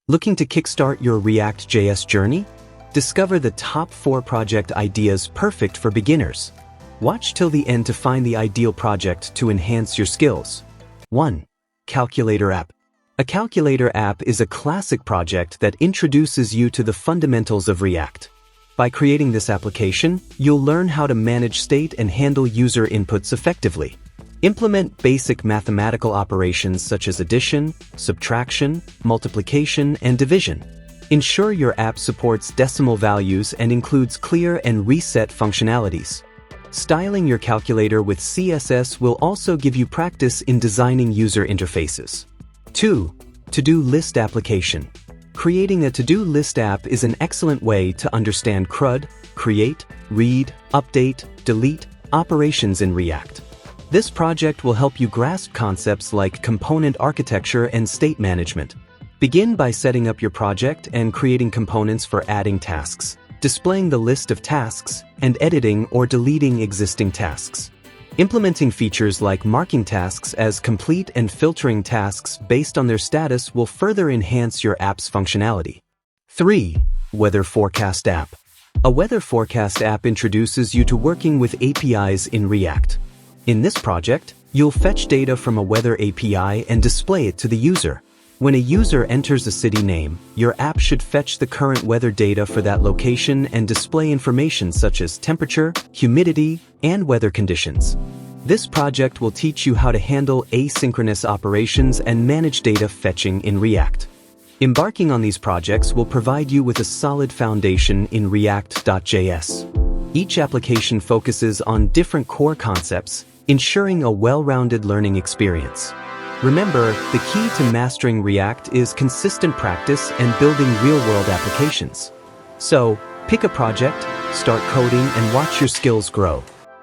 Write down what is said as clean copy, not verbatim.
Looking to kickstart your React.js journey? Discover the top 4 project ideas perfect for beginners. Watch till the end to find the ideal project to enhance your skills. 1. Calculator app. A calculator app is a classic project that introduces you to the fundamentals of React. By creating this application, you'll learn how to manage state and handle user inputs effectively. Implement basic mathematical operations such as addition, subtraction, multiplication, and division. Ensure your app supports decimal values and includes clear and reset functionalities. Styling your calculator with CSS will also give you practice in designing user interfaces. 2. To-do list application. Creating a to-do list app is an excellent way to understand CRUD, create, read, update, delete operations in React. This project will help you grasp concepts like component architecture and state management. Begin by setting up your project and creating components for adding tasks, displaying the list of tasks, and editing or deleting existing tasks. Implementing features like marking tasks as complete and filtering tasks based on their status will further enhance your app's functionality. 3. Weather forecast app. A weather forecast app introduces you to working with APIs in React. In this project, you'll fetch data from a weather API and display it to the user. When a user enters a city name, your app should fetch the current weather data for that location and display information such as temperature, humidity, and weather conditions. This project will teach you how to handle asynchronous operations and manage data fetching in React. Embarking on these projects will provide you with a solid foundation in React.js. Each application focuses on different core concepts, ensuring a well-rounded learning experience. Remember, the key to mastering React is consistent practice and building real-world applications. So, pick a project, start coding, and watch your skills grow.